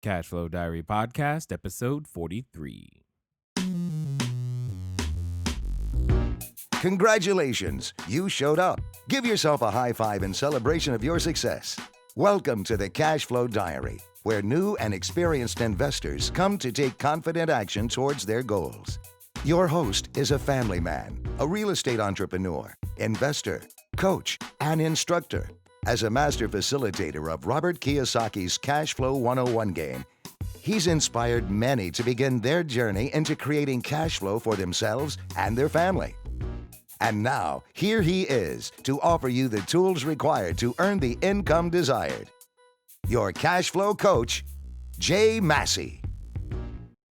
Cashflow Diary Podcast, episode 43. Congratulations, you showed up. Give yourself a high five in celebration of your success. Welcome to the Cashflow Diary, where new and experienced investors come to take confident action towards their goals. Your host is a family man, a real estate entrepreneur, investor, coach, and instructor. As a master facilitator of Robert Kiyosaki's Cashflow 101 game, he's inspired many to begin their journey into creating cash flow for themselves and their family. And now, here he is to offer you the tools required to earn the income desired. Your cash flow coach, Jay Massey.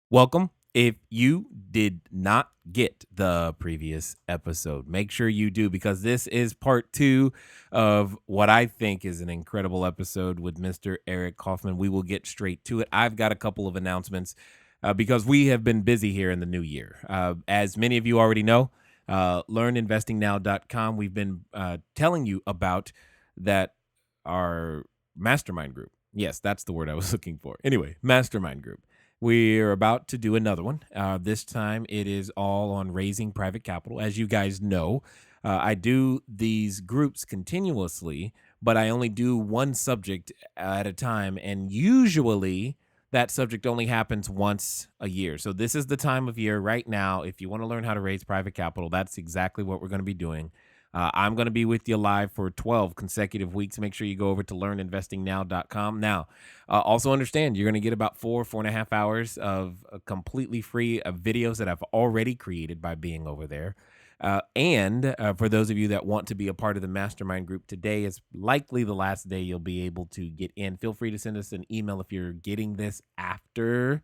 Welcome. If you did not get the previous episode, make sure you do, because this is part 2 of what I think is an incredible episode with Mr. Eric Kaufmann. We will get straight to it. I've got a couple of announcements because we have been busy here in the new year. As many of you already know, learninvestingnow.com, we've been telling you about that, our mastermind group. Yes, that's the word I was looking for. Anyway, mastermind group. We're about to do another one. This time it is all on raising private capital. As you guys know, I do these groups continuously, but I only do one subject at a time. And usually that subject only happens once a year. So this is the time of year right now. If you want to learn how to raise private capital, that's exactly what we're going to be doing. I'm going to be with you live for 12 consecutive weeks. Make sure you go over to learninvestingnow.com. Now, also understand you're going to get about 4.5 hours of completely free videos that I've already created by being over there. And for those of you that want to be a part of the mastermind group, today is likely the last day you'll be able to get in. Feel free to send us an email if you're getting this after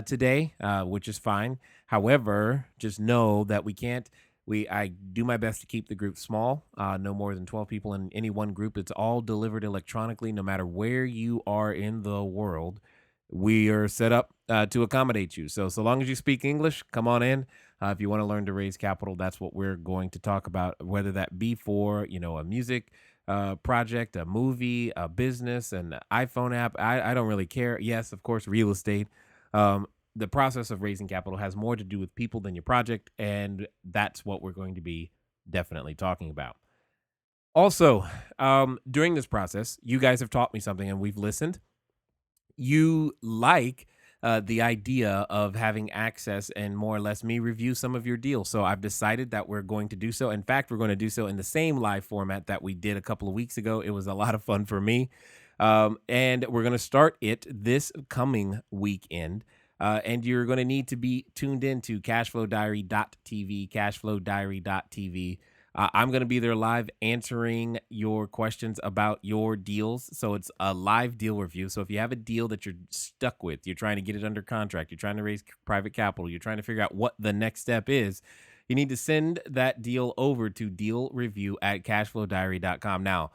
today, which is fine. However, just know that I do my best to keep the group small, no more than 12 people in any one group. It's all delivered electronically, no matter where you are in the world. We are set up to accommodate you. So long as you speak English, come on in. If you want to learn to raise capital, that's what we're going to talk about, whether that be for, a music project, a movie, a business, an iPhone app. I don't really care. Yes, of course, real estate. The process of raising capital has more to do with people than your project, and that's what we're going to be definitely talking about. Also, during this process, you guys have taught me something, and we've listened. You like the idea of having access and more or less me review some of your deals. So I've decided that we're going to do so. In fact, we're going to do so in the same live format that we did a couple of weeks ago. It was a lot of fun for me. And we're going to start it this coming weekend. And you're going to need to be tuned in to CashFlowDiary.tv, CashFlowDiary.tv. I'm going to be there live answering your questions about your deals. So it's a live deal review. So if you have a deal that you're stuck with, you're trying to get it under contract, you're trying to raise private capital, you're trying to figure out what the next step is, you need to send that deal over to dealreview@cashflowdiary.com. Now,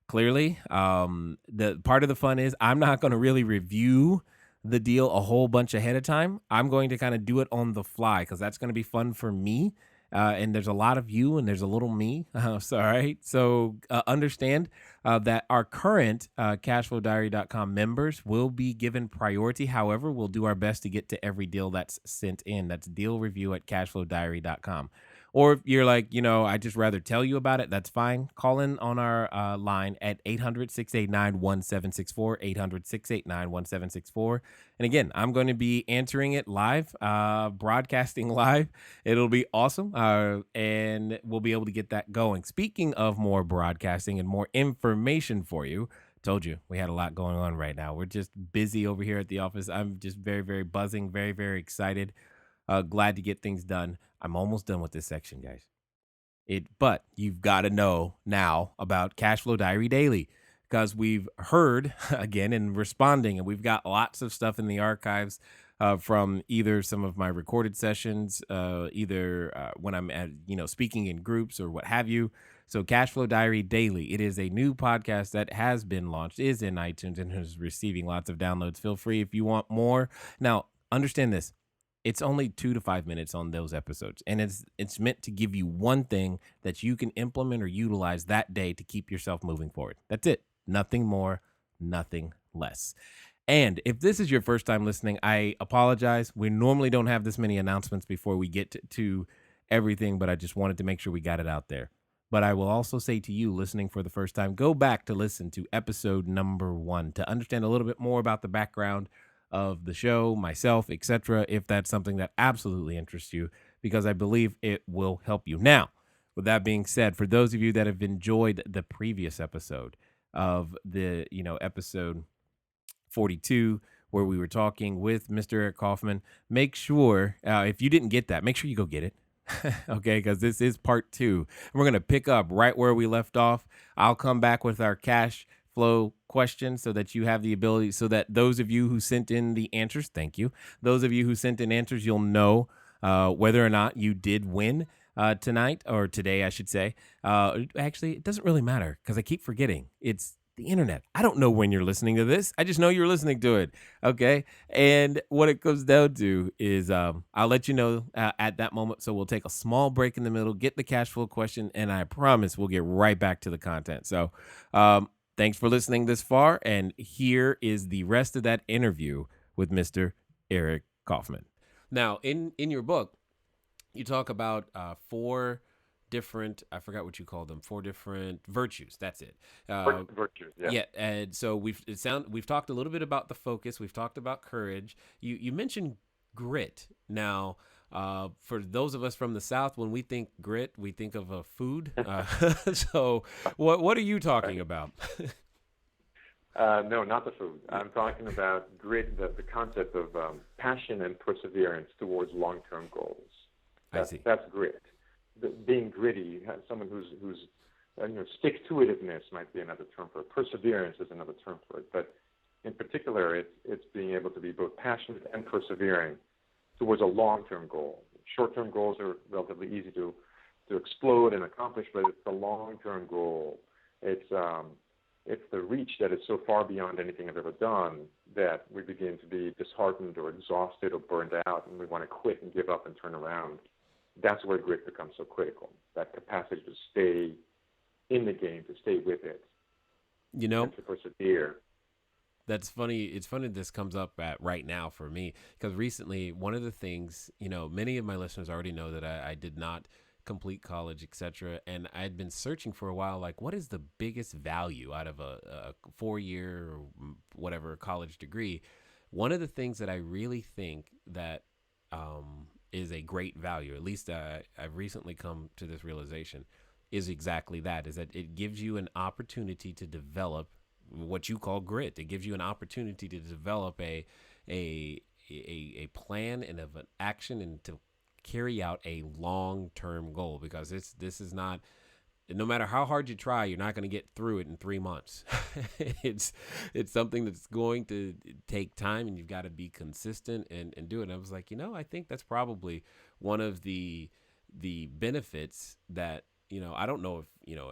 clearly, the part of the fun is I'm not going to really review the deal a whole bunch ahead of time. I'm going to kind of do it on the fly because that's going to be fun for me. And there's a lot of you and there's a little me. All right. So understand that our current CashFlowDiary.com members will be given priority. However, we'll do our best to get to every deal that's sent in. That's dealreview@CashFlowDiary.com. Or if you're like, I'd just rather tell you about it, that's fine. Call in on our line at 800-689-1764, 800-689-1764. And again, I'm going to be answering it live, broadcasting live. It'll be awesome, and we'll be able to get that going. Speaking of more broadcasting and more information for you, told you we had a lot going on right now. We're just busy over here at the office. I'm just very, very buzzing, very, very excited. Glad to get things done. I'm almost done with this section, guys. But you've got to know now about Cashflow Diary Daily, because we've heard again and responding, and we've got lots of stuff in the archives from either some of my recorded sessions, either when I'm at, speaking in groups or what have you. So Cashflow Diary Daily, it is a new podcast that has been launched, is in iTunes, and is receiving lots of downloads. Feel free if you want more. Now, understand this. It's only 2 to 5 minutes on those episodes, and it's meant to give you one thing that you can implement or utilize that day to keep yourself moving forward. That's it. Nothing more, nothing less. And if this is your first time listening, I apologize. We normally don't have this many announcements before we get to everything, but I just wanted to make sure we got it out there. But I will also say to you listening for the first time, go back to listen to episode number 1 to understand a little bit more about the background of the show, myself, etc., if that's something that absolutely interests you, because I believe it will help you. Now, with that being said, for those of you that have enjoyed the previous episode of the, episode 42, where we were talking with Mr. Eric Kaufmann, make sure, if you didn't get that, make sure you go get it. Okay, because this is part 2. And we're going to pick up right where we left off. I'll come back with our cash flow question so that you have the ability, so that those of you who sent in the answers, thank you. Those of you who sent in answers, you'll know whether or not you did win tonight, or today, I should say. Actually, it doesn't really matter because I keep forgetting. It's the internet. I don't know when you're listening to this. I just know you're listening to it. Okay. And what it comes down to is I'll let you know at that moment. So we'll take a small break in the middle, get the cash flow question, and I promise we'll get right back to the content. So thanks for listening this far. And here is the rest of that interview with Mr. Eric Kaufmann. Now, in your book, you talk about 4 different, I forgot what you called them, 4 different virtues. That's it. Virtues, yeah. Yeah, and so we've talked a little bit about the focus. We've talked about courage. You mentioned grit. Now, for those of us from the South, when we think grit, we think of a food. So, what are you talking about? No, not the food. I'm talking about grit, the concept of passion and perseverance towards long-term goals. I see. That's grit. Being gritty, someone who's stick-to-itiveness might be another term for it. Perseverance is another term for it. But in particular, it's being able to be both passionate and persevering towards a long-term goal. Short-term goals are relatively easy to explode and accomplish, but it's the long-term goal. It's the reach that is so far beyond anything I've ever done that we begin to be disheartened or exhausted or burned out, and we want to quit and give up and turn around. That's where grit becomes so critical, that capacity to stay in the game, to stay with it, and to persevere. That's funny. It's funny this comes up at right now for me, because recently, one of the things, many of my listeners already know that I did not complete college, etc. And I'd been searching for a while, like, what is the biggest value out of a 4-year or whatever college degree? One of the things that I really think that is a great value, at least I've recently come to this realization, is exactly that, is that it gives you an opportunity to develop what you call grit. It gives you an opportunity to develop a plan and of an action, and to carry out a long-term goal, because this is not, no matter how hard you try, you're not going to get through it in 3 months. It's something that's going to take time, and you've got to be consistent and do it. And I was like, I think that's probably one of the benefits that, I don't know if,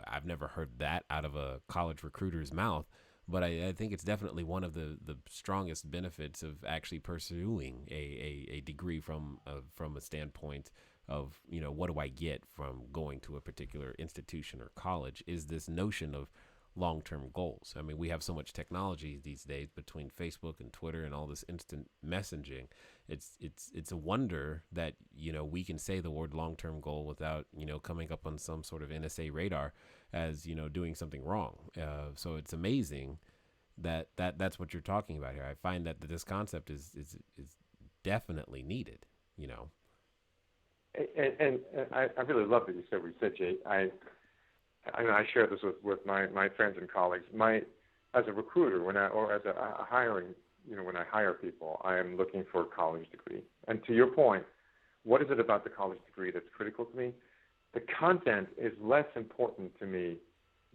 I've never heard that out of a college recruiter's mouth, but I think it's definitely one of the strongest benefits of actually pursuing a degree from a standpoint of, what do I get from going to a particular institution or college, is this notion of long-term goals. I mean, we have so much technology these days between Facebook and Twitter and all this instant messaging. It's a wonder that, we can say the word long-term goal without, coming up on some sort of NSA radar as, doing something wrong. So it's amazing that's what you're talking about here. I find that this concept is definitely needed, And I really love that you said what you said, Jay. I share this with my friends and colleagues. As a recruiter, or as a hiring, when I hire people, I am looking for a college degree. And to your point, what is it about the college degree that's critical to me? The content is less important to me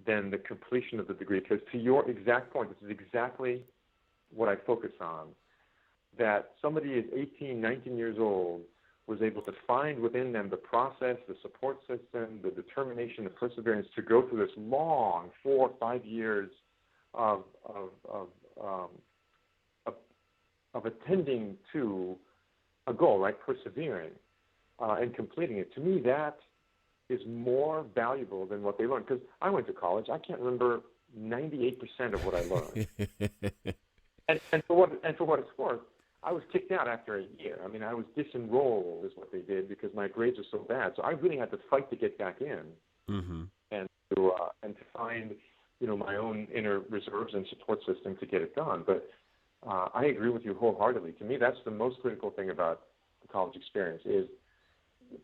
than the completion of the degree, because to your exact point, this is exactly what I focus on, that somebody is 18, 19 years old, was able to find within them the process, the support system, the determination, the perseverance to go through this long 4 or 5 years of attending to a goal, right? Persevering and completing it. To me, that is more valuable than what they learned. Because I went to college, I can't remember 98% of what I learned. And for what it's worth, I was kicked out after a year. I mean, I was disenrolled is what they did because my grades were so bad. So I really had to fight to get back in, Mm-hmm. and to find, my own inner reserves and support system to get it done. But I agree with you wholeheartedly. To me, that's the most critical thing about the college experience is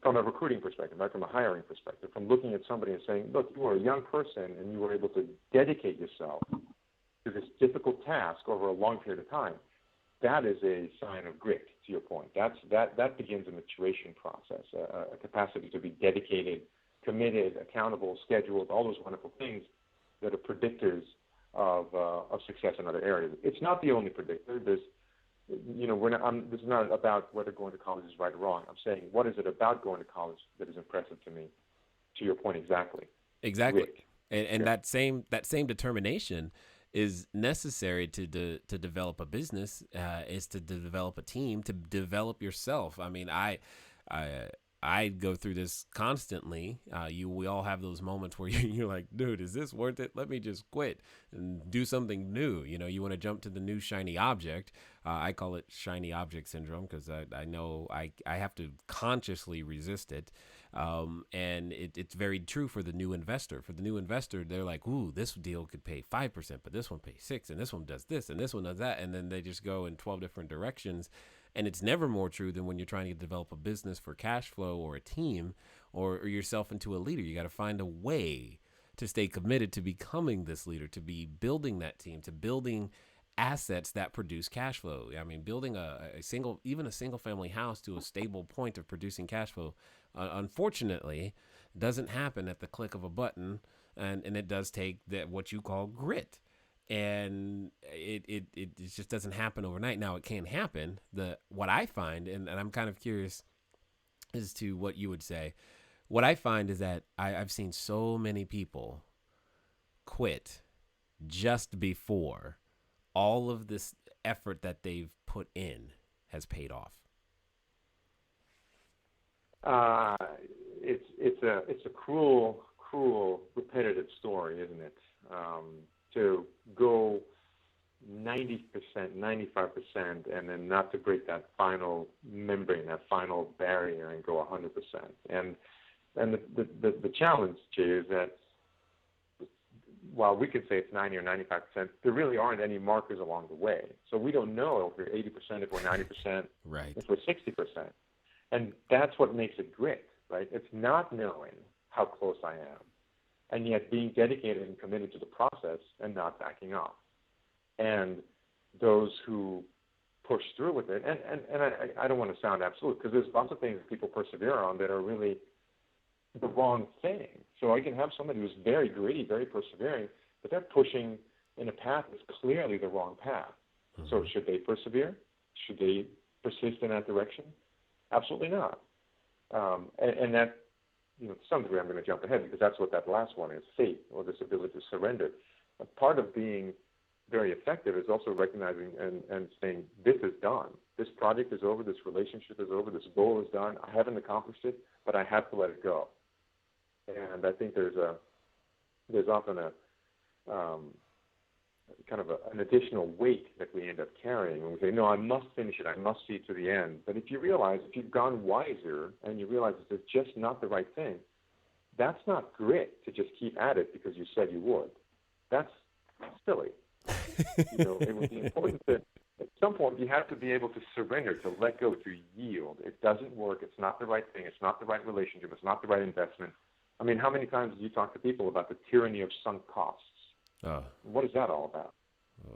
from a recruiting perspective, right, from a hiring perspective, from looking at somebody and saying, look, you are a young person and you were able to dedicate yourself to this difficult task over a long period of time. That is a sign of grit, to your point. That begins a maturation process, a capacity to be dedicated, committed, accountable, scheduled, all those wonderful things that are predictors of success in other areas. It's not the only predictor. This is not about whether going to college is right or wrong. I'm saying, what is it about going to college that is impressive to me? To your point, exactly. Exactly. Grit. And that same determination is necessary to develop a business, is to develop a team, to develop yourself. I mean, I go through this constantly. We all have those moments where you're like, dude, is this worth it? Let me just quit and do something new. You want to jump to the new shiny object. I call it shiny object syndrome because I know I have to consciously resist it. And it's very true for the new investor. For the new investor, they're like, ooh, this deal could pay 5%, but this one pays 6%, and this one does this, and this one does that. And then they just go in 12 different directions. And it's never more true than when you're trying to develop a business for cash flow or a team or yourself into a leader. You got to find a way to stay committed to becoming this leader, to be building that team, to building assets that produce cash flow. I mean, building a single family house to a stable point of producing cash flow, unfortunately, doesn't happen at the click of a button. And it does take what you call grit. And it just doesn't happen overnight. Now it can happen. What I find, and I'm kind of curious as to what you would say. What I find is that I've seen so many people quit just before all of this effort that they've put in has paid off. It's a cruel, repetitive story, isn't it? To go 90%, 95%, and then not to break that final membrane, that final barrier, and go 100%. And the challenge, Jay, is that while we could say it's 90 or 95%, there really aren't any markers along the way. So we don't know if we're 80%, if we're 90%, right, if we're 60%. And that's what makes it grit, right? It's not knowing how close I am, and yet being dedicated and committed to the process and not backing off. And those who push through with it, and I don't want to sound absolute, because there's lots of things that people persevere on that are really the wrong thing. So I can have somebody who's very gritty, very persevering, but they're pushing in a path that's clearly the wrong path. Mm-hmm. So should they persevere? Should they persist in that direction? Absolutely not. And that, to some degree, I'm going to jump ahead because that's what that last one is, faith, or this ability to surrender. A part of being very effective is also recognizing and saying, this is done. This project is over. This relationship is over. This goal is done. I haven't accomplished it, but I have to let it go. And I think there's often a kind of an additional weight that we end up carrying when we say, no, I must finish it. I must see it to the end. But if you've gone wiser and you realize that it's just not the right thing, that's not grit to just keep at it because you said you would. That's silly. It would be important that at some point you have to be able to surrender, to let go, to yield. It doesn't work. It's not the right thing. It's not the right relationship. It's not the right investment. I mean, how many times do you talk to people about the tyranny of sunk costs? What is that all about?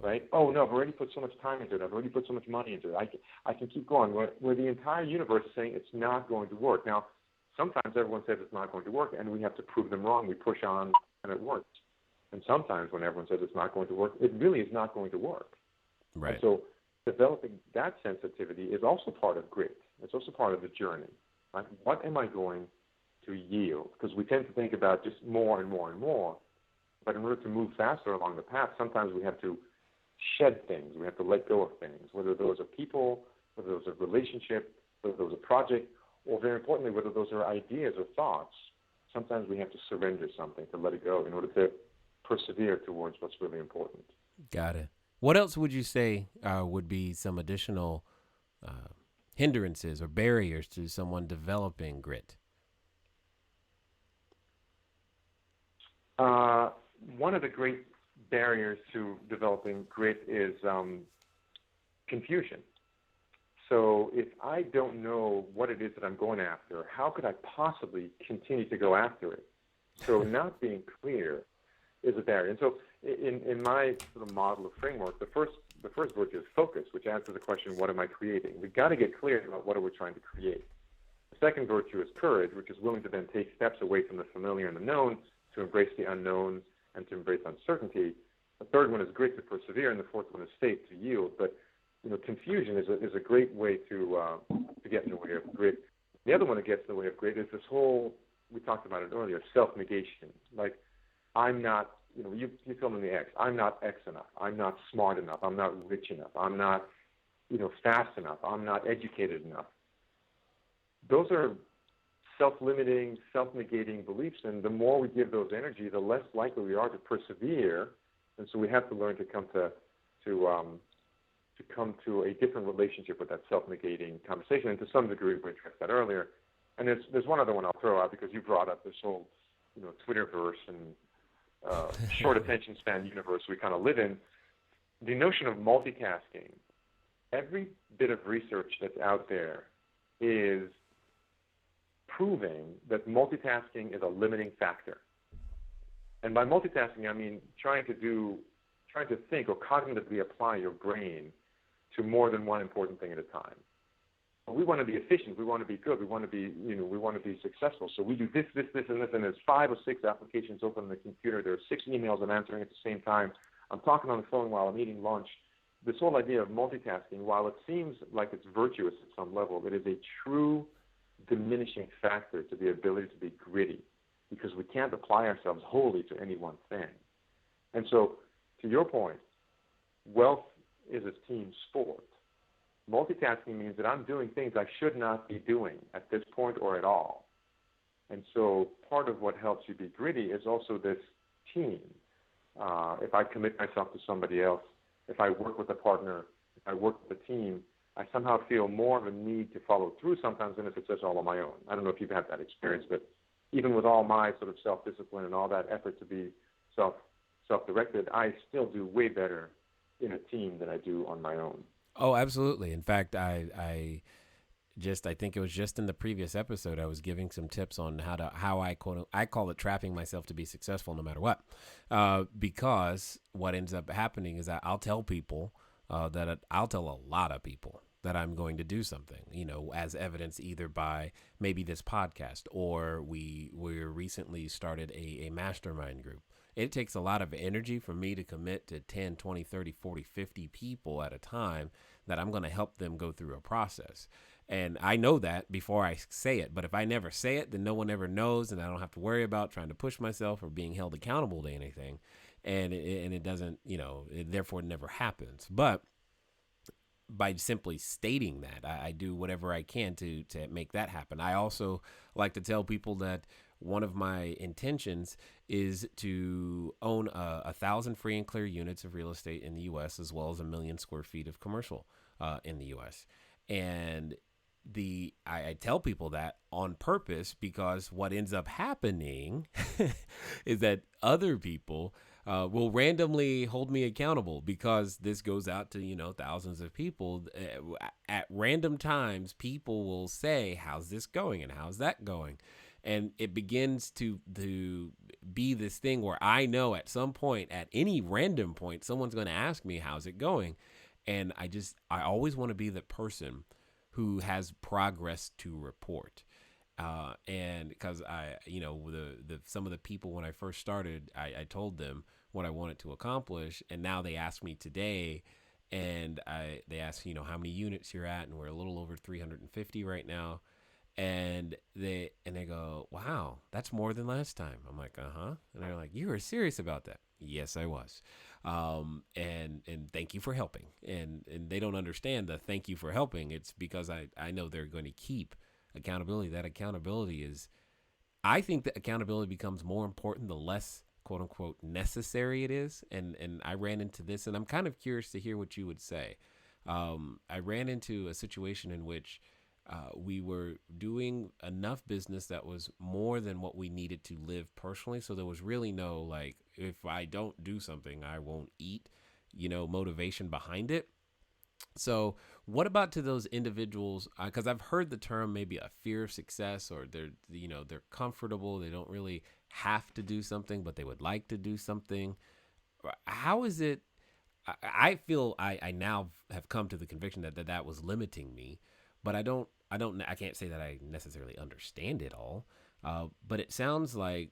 Right? Oh, no, I've already put so much time into it. I've already put so much money into it. I can keep going. Where the entire universe is saying it's not going to work. Now, sometimes everyone says it's not going to work, and we have to prove them wrong. We push on, and it works. And sometimes when everyone says it's not going to work, it really is not going to work. Right. And so developing that sensitivity is also part of grit. It's also part of the journey. Right? What am I going to yield? Because we tend to think about just more and more and more. But in order to move faster along the path, sometimes we have to shed things. We have to let go of things, whether those are people, whether those are relationship, whether those are project, or very importantly, whether those are ideas or thoughts. Sometimes we have to surrender something, to let it go in order to persevere towards what's really important. Got it. What else would you say would be some additional uh, hindrances or barriers to someone developing grit? Uh, One of the great barriers to developing grit is confusion. So if I don't know what it is that I'm going after, how could I possibly continue to go after it? So not being clear is a barrier. And so in my sort of model of framework, the first virtue is focus, which answers the question, what am I creating? We've got to get clear about what are we trying to create. The second virtue is courage, which is willing to then take steps away from the familiar and the known to embrace the unknown and to embrace uncertainty. The third one is grit, to persevere, and the fourth one is faith, to yield. But confusion is a great way to get in the way of grit. The other one that gets in the way of grit is this whole, we talked about it earlier, self-negation. Like, I'm not, you fill in the X. I'm not X enough. I'm not smart enough. I'm not rich enough. I'm not, fast enough. I'm not educated enough. Those are self-limiting, self-negating beliefs, and the more we give those energy, the less likely we are to persevere. And so we have to learn to come to a different relationship with that self-negating conversation. And to some degree, we addressed that earlier. And there's one other one I'll throw out because you brought up this whole, Twitterverse and short attention span universe we kind of live in. The notion of multitasking, every bit of research that's out there is proving that multitasking is a limiting factor. And by multitasking, I mean trying to think or cognitively apply your brain to more than one important thing at a time. We want to be efficient. We want to be good. We want to be, we want to be successful. So we do this, and this, and there's 5 or 6 applications open on the computer. There are 6 emails I'm answering at the same time. I'm talking on the phone while I'm eating lunch. This whole idea of multitasking, while it seems like it's virtuous at some level, it is a true diminishing factor to the ability to be gritty because we can't apply ourselves wholly to any one thing. And so, to your point, wealth is a team sport. Multitasking means that I'm doing things I should not be doing at this point or at all. And so part of what helps you be gritty is also this team. If I commit myself to somebody else, if I work with a partner, if I work with a team, I somehow feel more of a need to follow through sometimes than if it's just all on my own. I don't know if you've had that experience, but even with all my sort of self-discipline and all that effort to be self-directed, I still do way better in a team than I do on my own. Oh, absolutely. In fact, I think it was just in the previous episode, I was giving some tips on how I call it trapping myself to be successful no matter what. Because what ends up happening is that I'll tell people I'll tell a lot of people that I'm going to do something, as evidenced either by maybe this podcast or we recently started a mastermind group. It takes a lot of energy for me to commit to 10, 20, 30, 40, 50 people at a time that I'm going to help them go through a process. And I know that before I say it, but if I never say it, then no one ever knows, and I don't have to worry about trying to push myself or being held accountable to anything. And it doesn't, therefore it never happens. But by simply stating that, I do whatever I can to make that happen. I also like to tell people that one of my intentions is to own 1,000 free and clear units of real estate in the U.S., as well as 1 million square feet of commercial in the U.S. And I tell people that on purpose because what ends up happening is that other people will randomly hold me accountable because this goes out to, thousands of people. At random times, people will say, how's this going and how's that going? And it begins to be this thing where I know at some point, at any random point, someone's going to ask me, how's it going? And I always want to be the person who has progress to report. And because some of the people when I first started, I told them what I wanted to accomplish. And now they ask me today, and they ask, how many units you're at. And we're a little over 350 right now. And they go, wow, that's more than last time. I'm like, uh-huh. And they're like, you were serious about that? Yes, I was. And thank you for helping. And they don't understand the thank you for helping. It's because I know they're going to keep accountability. That accountability I think that accountability becomes more important the less quote unquote necessary it is. And I ran into this, and I'm kind of curious to hear what you would say. I ran into a situation in which we were doing enough business that was more than what we needed to live personally. So there was really no, like, if I don't do something, I won't eat, motivation behind it. So, what about to those individuals? Because I've heard the term maybe a fear of success, or they're comfortable, they don't really have to do something, but they would like to do something. How is it? I feel I now have come to the conviction that was limiting me, but I can't say that I necessarily understand it all. But it sounds like,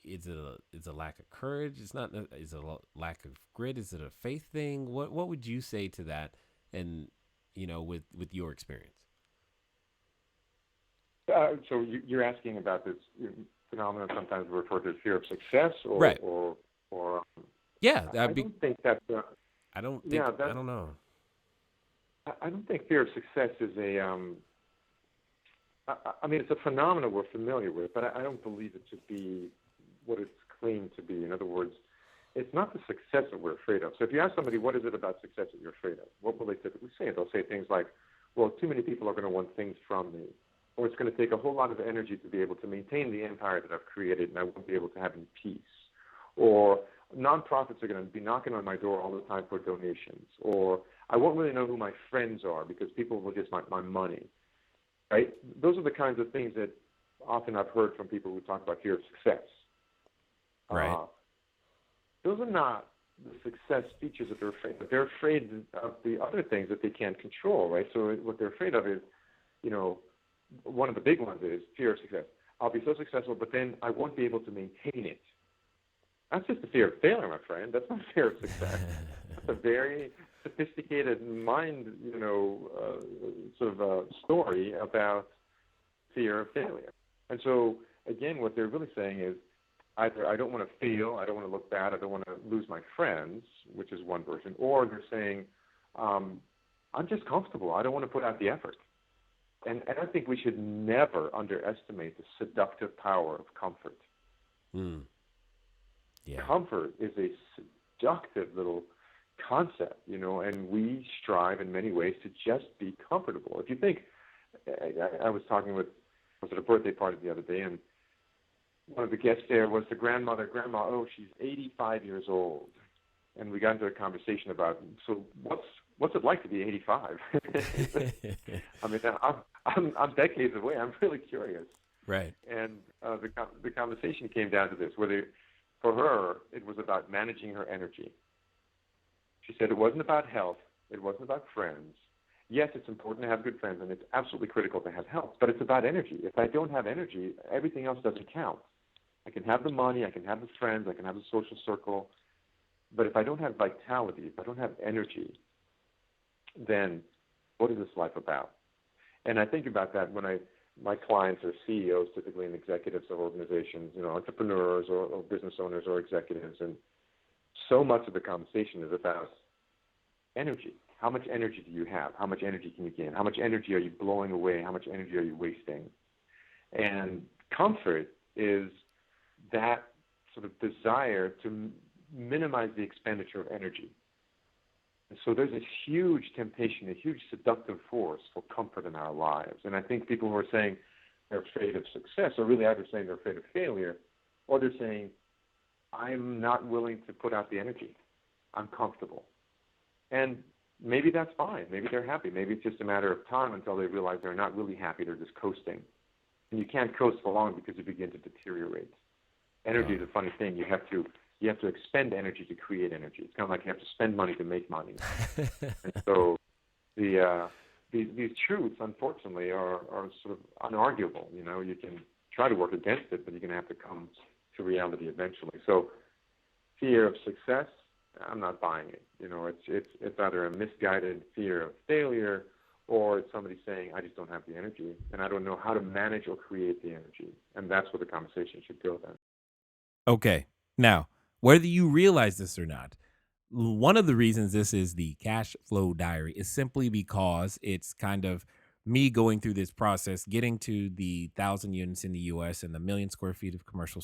it's a lack of courage. It's not. Is it a lack of grit? Is it a faith thing? What would you say to that? And with your experience. So you're asking about this phenomenon sometimes referred to as fear of success, or Right. or Yeah, I don't think that's. I don't think. Yeah, I don't know. I don't think fear of success is a. I mean, it's a phenomenon we're familiar with, but I don't believe it to be what it's claimed to be. In other words, it's not the success that we're afraid of. So if you ask somebody, what is it about success that you're afraid of? What will they typically say? They'll say things like, well, too many people are going to want things from me, or it's going to take a whole lot of energy to be able to maintain the empire that I've created, and I won't be able to have any peace. Or nonprofits are going to be knocking on my door all the time for donations. Or I won't really know who my friends are because people will just want my money. Right? Those are the kinds of things that often I've heard from people who talk about fear of success. Right. Those are not the success features that they're afraid of. They're afraid of the other things that they can't control, right? So what they're afraid of is, one of the big ones is fear of success. I'll be so successful, but then I won't be able to maintain it. That's just the fear of failure, my friend. That's not fear of success. That's a very sophisticated mind, story about fear of failure. And so, again, what they're really saying is either I don't want to fail, I don't want to look bad, I don't want to lose my friends, which is one version, or they're saying I'm just comfortable, I don't want to put out the effort. And I think we should never underestimate the seductive power of comfort. Mm. Yeah. Comfort is a seductive little concept, and we strive in many ways to just be comfortable. If you think, I was at a birthday party the other day, and one of the guests there was the grandmother. Grandma, she's 85 years old. And we got into a conversation about, so what's it like to be 85? I mean, I'm decades away. I'm really curious. Right. And the conversation came down to this, whether for her it was about managing her energy. She said it wasn't about health. It wasn't about friends. Yes, it's important to have good friends, and it's absolutely critical to have health, but it's about energy. If I don't have energy, everything else doesn't count. I can have the money, I can have the friends, I can have the social circle, but if I don't have vitality, if I don't have energy, then what is this life about? And I think about that when my clients are CEOs, typically, and executives of organizations, entrepreneurs or business owners or executives, and so much of the conversation is about energy. How much energy do you have? How much energy can you gain? How much energy are you blowing away? How much energy are you wasting? And comfort is that sort of desire to minimize the expenditure of energy. And so there's a huge temptation, a huge seductive force for comfort in our lives. And I think people who are saying they're afraid of success are really either saying they're afraid of failure, or they're saying, I'm not willing to put out the energy. I'm comfortable. And maybe that's fine. Maybe they're happy. Maybe it's just a matter of time until they realize they're not really happy. They're just coasting. And you can't coast for long because you begin to deteriorate. Energy is a funny thing. You have to expend energy to create energy. It's kind of like you have to spend money to make money. And so these truths, unfortunately, are sort of unarguable. You can try to work against it, but you're going to have to come to reality eventually. So fear of success, I'm not buying it. It's either a misguided fear of failure, or it's somebody saying, I just don't have the energy, and I don't know how to manage or create the energy. And that's where the conversation should go then. Okay. Now, whether you realize this or not, one of the reasons this is the cash flow diary is simply because it's kind of me going through this process, getting to the 1,000 units in the U.S. and the 1,000,000 square feet of commercial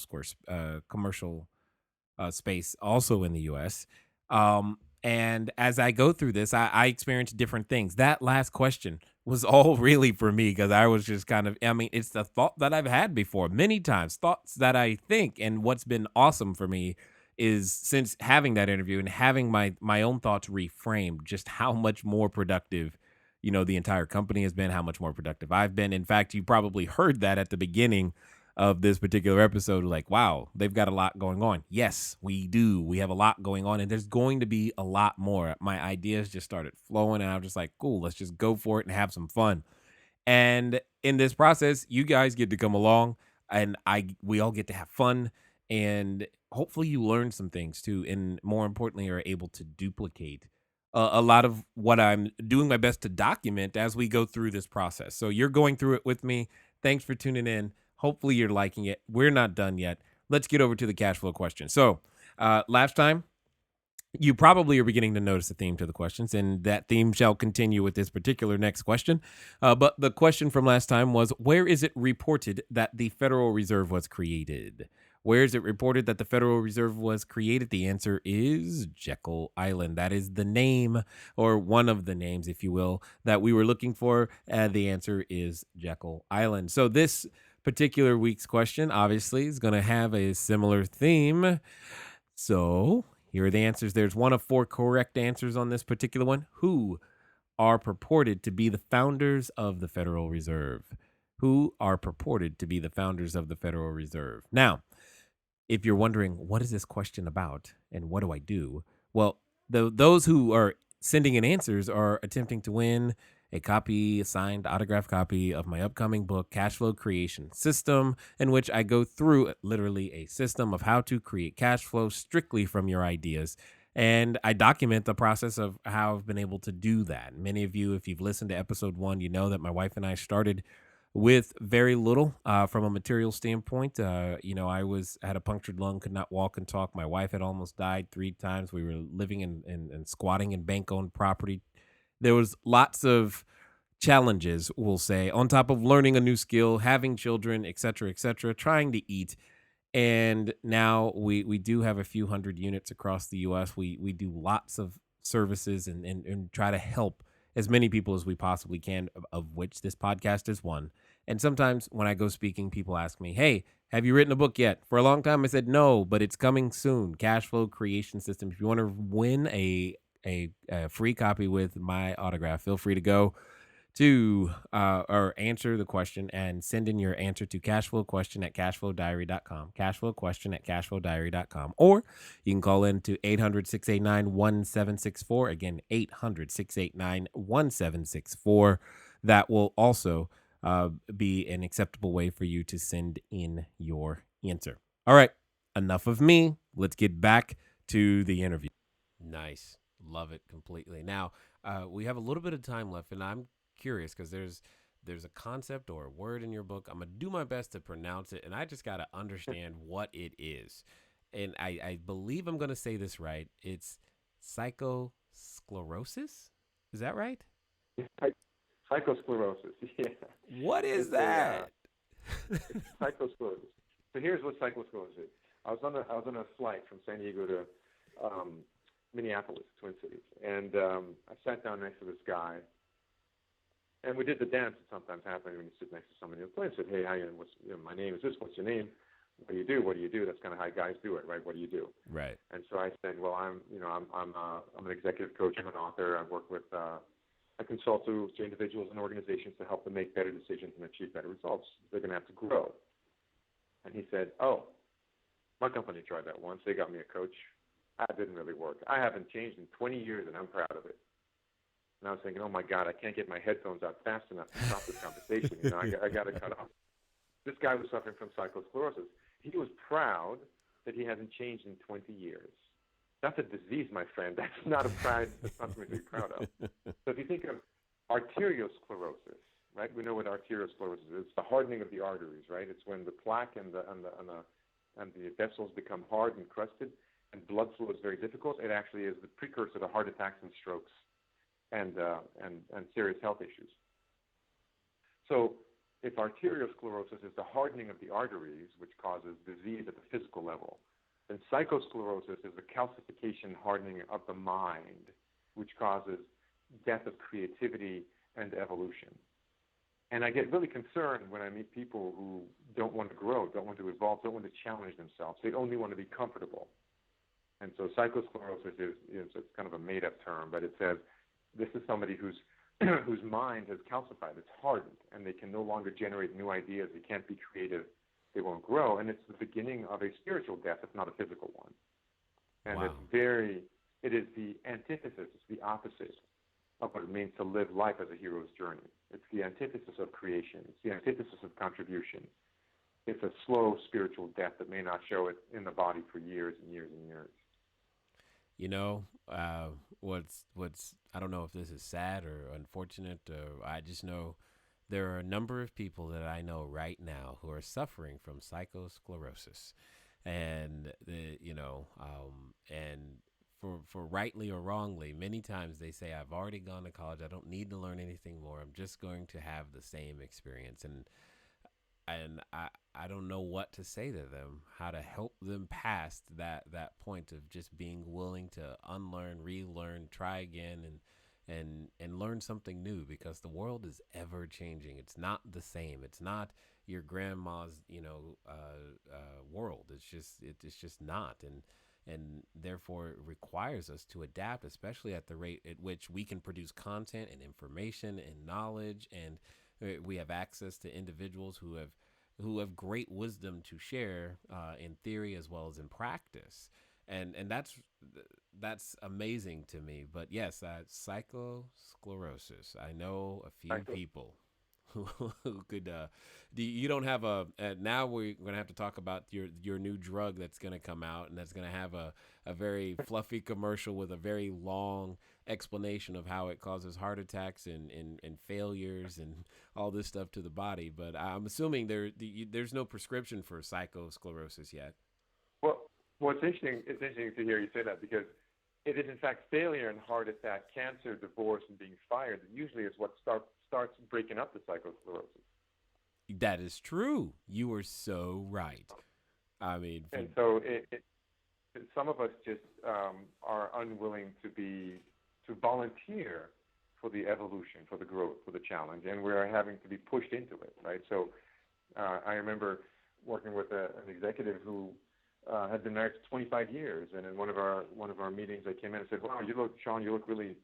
space, also in the U.S. And as I go through this, I experience different things. That last question was all really for me because I was just kind of, I mean, it's the thought that I've had before many times, thoughts that I think. And what's been awesome for me is since having that interview and having my own thoughts reframed, just how much more productive, the entire company has been, how much more productive I've been. In fact, you probably heard that at the beginning of this particular episode, like, wow, they've got a lot going on. Yes, we do. We have a lot going on, and there's going to be a lot more. My ideas just started flowing, and I'm just like, cool, let's just go for it and have some fun. And in this process, you guys get to come along, and we all get to have fun, and hopefully you learn some things too, and more importantly, are able to duplicate a lot of what I'm doing my best to document as we go through this process. So you're going through it with me. Thanks for tuning in. Hopefully you're liking it. We're not done yet. Let's get over to the cash flow question. So last time, you probably are beginning to notice a theme to the questions, and that theme shall continue with this particular next question. But the question from last time was, where is it reported that the Federal Reserve was created? Where is it reported that the Federal Reserve was created? The answer is Jekyll Island. That is the name, or one of the names, if you will, that we were looking for. The answer is Jekyll Island. So this particular week's question, obviously, is going to have a similar theme. So here are the answers. There's one of 4 correct answers on this particular one. Who are purported to be the founders of the Federal Reserve? Who are purported to be the founders of the Federal Reserve? Now, if you're wondering, what is this question about and what do I do? Well, those who are sending in answers are attempting to win a signed autographed copy of my upcoming book, Cash Flow Creation System, in which I go through literally a system of how to create cash flow strictly from your ideas. And I document the process of how I've been able to do that. Many of you, if you've listened to episode 1, you know that my wife and I started with very little from a material standpoint. I had a punctured lung, could not walk and talk. My wife had almost died 3 times. We were living and squatting in bank-owned property. There was lots of challenges, we'll say, on top of learning a new skill, having children, et cetera, trying to eat. And now we do have a few hundred units across the U.S. We do lots of services and try to help as many people as we possibly can, of which this podcast is one. And sometimes when I go speaking, people ask me, hey, have you written a book yet? For a long time, I said no, but it's coming soon. Cash Flow Creation System. If you want to win a free copy with my autograph, feel free to go to or answer the question and send in your answer to cashflowquestion@cashflowdiary.com, cashflowquestion@cashflowdiary.com, or you can call in to 800-689-1764. Again, 800-689-1764. That will also be an acceptable way for you to send in your answer. All right, enough of me. Let's get back to the interview. Nice. Love it completely. Now, we have a little bit of time left, and I'm curious because there's a concept or a word in your book. I'm going to do my best to pronounce it, and I just got to understand what it is. And I believe I'm going to say this right. It's psychosclerosis? Is that right? Psychosclerosis, yeah. What is that? Psychosclerosis. So here's what psychosclerosis is. I was on a flight from San Diego to Minneapolis, Twin Cities, and I sat down next to this guy, and we did the dance that sometimes happens when you sit next to somebody in the plane. I said, hey, my name is this, what's your name? What do you do? What do you do? That's kind of how guys do it, right? What do you do? Right. And so I said, well, I'm an executive coach, I'm an author, I work with, I consult to individuals and organizations to help them make better decisions and achieve better results. They're going to have to grow. And he said, oh, my company tried that once. They got me a coach. That didn't really work. I haven't changed in 20 years, and I'm proud of it. And I was thinking, oh, my God, I can't get my headphones out fast enough to stop this conversation. I got to cut off. This guy was suffering from psychosclerosis. He was proud that he hasn't changed in 20 years. That's a disease, my friend. That's not a pride. That's not something to be proud of. So if you think of arteriosclerosis, right? We know what arteriosclerosis is. It's the hardening of the arteries, right? It's when the plaque and the vessels become hard and crusted, and blood flow is very difficult. It actually is the precursor to heart attacks and strokes and serious health issues. So if arteriosclerosis is the hardening of the arteries, which causes disease at the physical level, And psychosclerosis is the calcification, hardening of the mind, which causes death of creativity and evolution. And I get really concerned when I meet people who don't want to grow, don't want to evolve, don't want to challenge themselves. They only want to be comfortable. And so psychosclerosis is it's kind of a made-up term, but it says this is somebody whose mind has calcified, it's hardened, and they can no longer generate new ideas. They can't be creative. They won't grow. And it's the beginning of a spiritual death, if not a physical one. And Wow. it is the antithesis, it's the opposite of what it means to live life as a hero's journey. It's the antithesis of creation. It's the antithesis of contribution. It's a slow spiritual death that may not show it in the body for years and years and years. You know, what's I don't know if this is sad or unfortunate, or I just know there are a number of people that I know right now who are suffering from psychosclerosis, and and for rightly or wrongly, many times they say, I've already gone to college. I don't need to learn anything more. I'm just going to have the same experience. And I don't know what to say to them, how to help them past that point of just being willing to unlearn, relearn, try again, and learn something new, because the world is ever changing. It's not the same. It's not your grandma's, world. It's just not. And therefore it requires us to adapt, especially at the rate at which we can produce content and information and knowledge, and we have access to individuals who have great wisdom to share in theory as well as in practice, and that's amazing to me. But yes, psychosclerosis. I know a few people who could. You don't have now we're going to have to talk about your new drug that's going to come out, and that's going to have a very fluffy commercial with a very long explanation of how it causes heart attacks and failures and all this stuff to the body. But I'm assuming there's no prescription for psychosclerosis yet. Well, it's interesting. It's interesting to hear you say that, because it is in fact failure and heart attack, cancer, divorce, and being fired that usually is what starts breaking up the psychosclerosis. That is true. You are so right. I mean, and so some of us just are unwilling to volunteer for the evolution, for the growth, for the challenge, and we're having to be pushed into it, right? So I remember working with an executive who had been married for 25 years, and in one of our meetings, I came in and said, "Wow, Sean, you look really,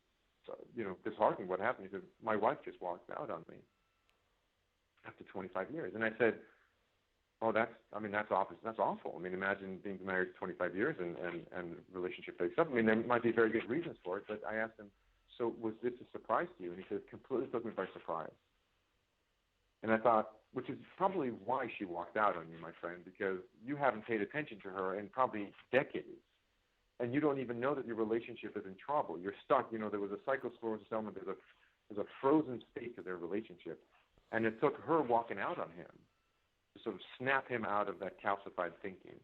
disheartened. What happened?" He said, "My wife just walked out on me after 25 years." And I said, "Oh, that's awful. I mean, imagine being married 25 years and relationship breaks up. I mean, there might be very good reasons for it." But I asked him, "So was this a surprise to you?" And he said, "Completely took me by surprise." And I thought, which is probably why she walked out on you, my friend, because you haven't paid attention to her in probably decades. And you don't even know that your relationship is in trouble. You're stuck. There was a psychosclerosis element. There's a frozen state to their relationship. And it took her walking out on him to sort of snap him out of that calcified thinking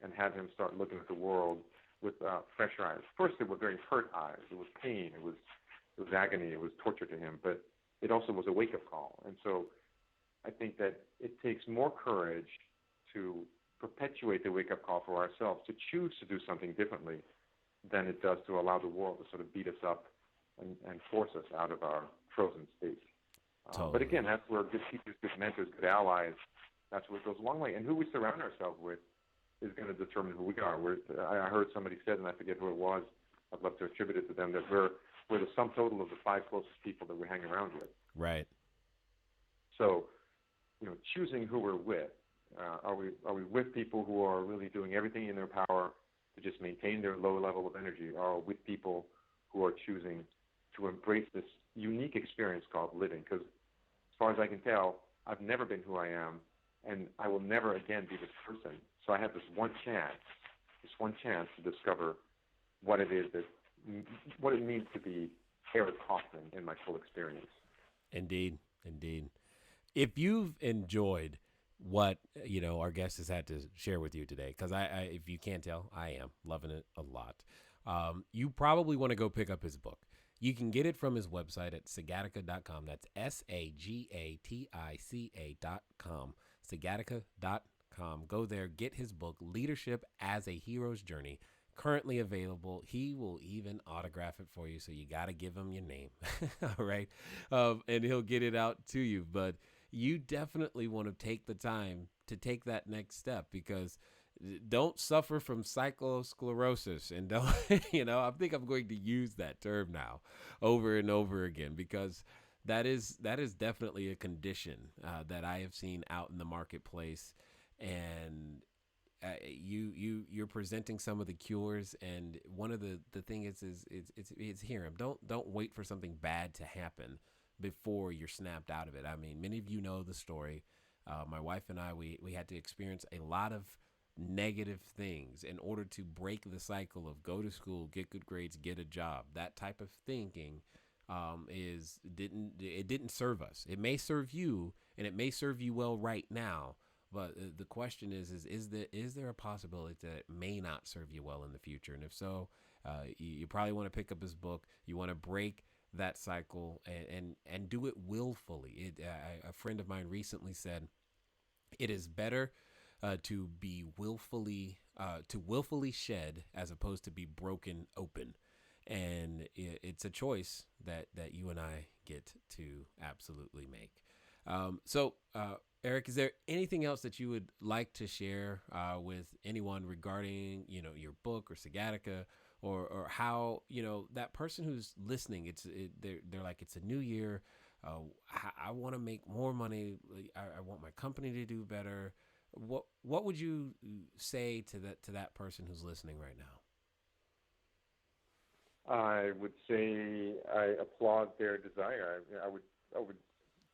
and have him start looking at the world with fresh eyes. First, it were very hurt eyes. It was pain. It was agony. It was torture to him. But it also was a wake-up call. And so I think that it takes more courage to perpetuate the wake-up call for ourselves, to choose to do something differently, than it does to allow the world to sort of beat us up and force us out of our frozen state. Totally. But again, that's where good teachers, good mentors, good allies, that's where it goes a long way. And who we surround ourselves with is going to determine who we are. I heard somebody said, and I forget who it was, I'd love to attribute it to them, that we're the sum total of the 5 closest people that we hang around with. Right. So, choosing who we're with. Are we with people who are really doing everything in their power to just maintain their low level of energy? Or are we with people who are choosing to embrace this unique experience called living? Because as far as I can tell, I've never been who I am, and I will never again be this person. So I have this one chance to discover what it means to be Eric Kaufmann in my full experience. Indeed. If you've enjoyed what our guest has had to share with you today, because I if you can't tell, I am loving it a lot. You probably want to go pick up his book. You can get it from his website at Sagatica.com. That's Sagatica.com. Sagatica.com. CashFlowDiary.com. Go there, get his book, Leadership as a Hero's Journey, currently available. He will even autograph it for you, so you got to give him your name. All right. And he'll get it out to you. But you definitely want to take the time to take that next step, because don't suffer from psychosclerosis. And don't, I think I'm going to use that term now over and over again, because that is definitely a condition that I have seen out in the marketplace. And you're presenting some of the cures, and one of the thing is it's hear him. Don't wait for something bad to happen before you're snapped out of it. I mean, many of you know the story. My wife and I, we had to experience a lot of negative things in order to break the cycle of go to school, get good grades, get a job. That type of thinking didn't serve us. It may serve you, and it may serve you well right now. But the question is there a possibility that it may not serve you well in the future? And if so, you probably want to pick up his book. You want to break that cycle and do it willfully. A friend of mine recently said, it is better to be willfully shed as opposed to be broken open. And it's a choice that you and I get to absolutely make. So Eric, is there anything else that you would like to share with anyone regarding, your book or Sagatica, or how, that person who's listening, they're like, it's a new year. I want to make more money. I want my company to do better. What would you say to that person who's listening right now? I would say I applaud their desire. I would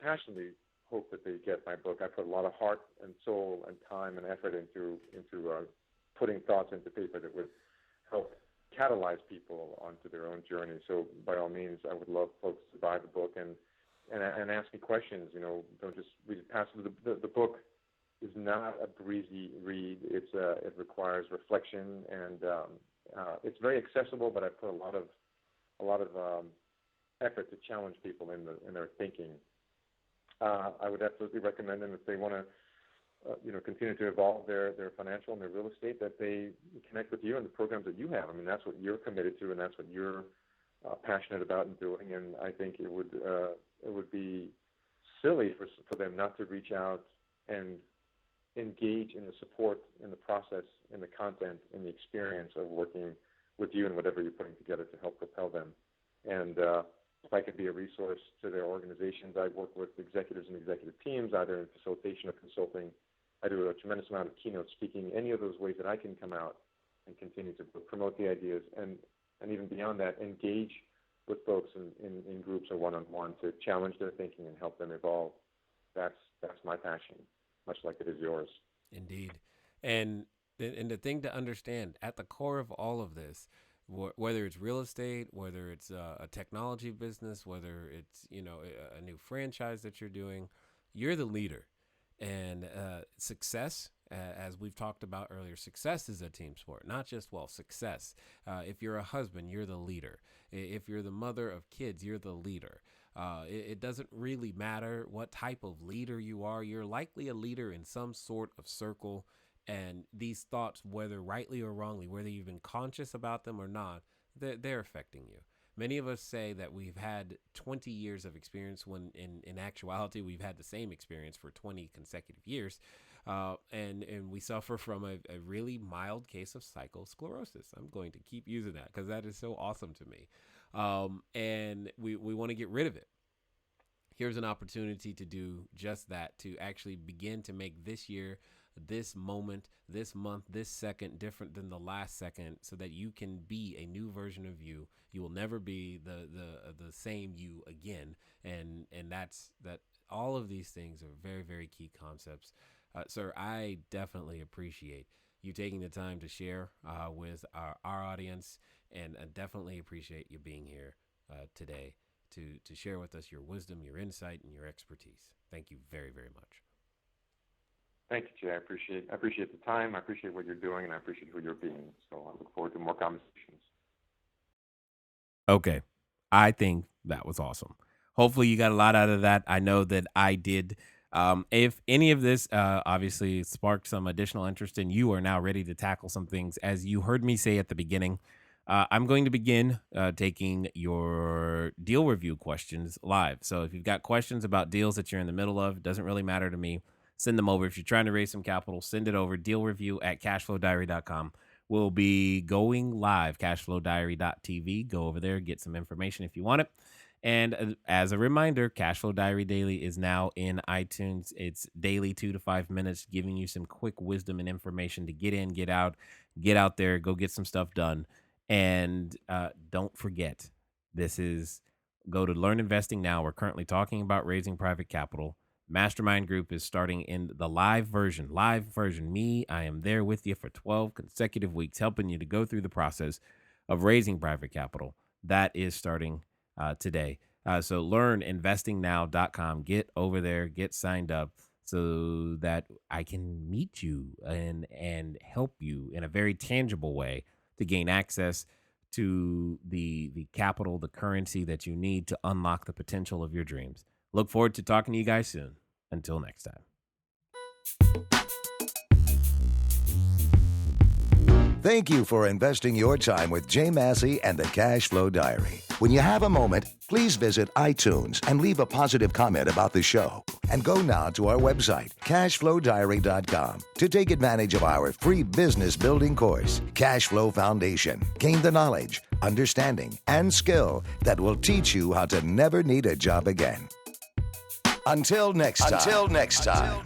passionately hope that they get my book. I put a lot of heart and soul and time and effort into putting thoughts into paper that would help catalyze people onto their own journey. So by all means, I would love folks to buy the book and ask me questions. Don't just read it passively. The book is not a breezy read. It requires reflection, and it's very accessible. But I put a lot of effort to challenge people in their thinking. I would absolutely recommend them, if they want to, continue to evolve their financial and their real estate, that they connect with you and the programs that you have. I mean, that's what you're committed to, and that's what you're passionate about and doing. And I think it would be silly for them not to reach out and engage in the support, in the process, in the content, in the experience of working with you and whatever you're putting together to help propel them. And if I could be a resource to their organizations, I work with executives and executive teams, either in facilitation or consulting. I do a tremendous amount of keynote speaking. Any of those ways that I can come out and continue to promote the ideas, and even beyond that, engage with folks in groups or one-on-one to challenge their thinking and help them evolve. That's my passion, much like it is yours. Indeed. And the thing to understand, at the core of all of this, whether it's real estate, whether it's a technology business, whether it's a new franchise that you're doing, you're the leader. And success, as we've talked about earlier, success is a team sport, not just, success. If you're a husband, you're the leader. If you're the mother of kids, you're the leader. It doesn't really matter what type of leader you are. You're likely a leader in some sort of circle. And these thoughts, whether rightly or wrongly, whether you've been conscious about them or not, they're affecting you. Many of us say that we've had 20 years of experience when in actuality, we've had the same experience for 20 consecutive years. And we suffer from a really mild case of psychosclerosis. I'm going to keep using that because that is so awesome to me. And we want to get rid of it. Here's an opportunity to do just that, to actually begin to make this year, this moment, this month, this second different than the last second, so that you can be a new version of you. You will never be the same you again. And that's that. All of these things are very, very key concepts. Sir, I definitely appreciate you taking the time to share with our audience, and I definitely appreciate you being here today to share with us your wisdom, your insight, and your expertise. Thank you very, very much. Thank you, Jay. I appreciate the time. I appreciate what you're doing, and I appreciate who you're being. So I look forward to more conversations. Okay. I think that was awesome. Hopefully you got a lot out of that. I know that I did. If any of this obviously sparked some additional interest and you are now ready to tackle some things, as you heard me say at the beginning, I'm going to begin taking your deal review questions live. So if you've got questions about deals that you're in the middle of, it doesn't really matter to me. Send them over. If you're trying to raise some capital, send it over. Deal review at cashflowdiary.com. We'll be going live, cashflowdiary.tv. Go over there, get some information if you want it. And as a reminder, Cashflow Diary Daily is now in iTunes. It's daily 2 to 5 minutes, giving you some quick wisdom and information to get in, get out there, go get some stuff done. And don't forget, go to Learn Investing Now. We're currently talking about raising private capital. Mastermind group is starting in the live version. Me, I am there with you for 12 consecutive weeks, helping you to go through the process of raising private capital. That is starting today. So learninvestingnow.com. Get over there, get signed up so that I can meet you and help you in a very tangible way to gain access to the capital, the currency that you need to unlock the potential of your dreams. Look forward to talking to you guys soon. Until next time. Thank you for investing your time with Jay Massey and the Cash Flow Diary. When you have a moment, please visit iTunes and leave a positive comment about the show. And go now to our website, CashFlowDiary.com, to take advantage of our free business building course, Cash Flow Foundation. Gain the knowledge, understanding, and skill that will teach you how to never need a job again. Until next time.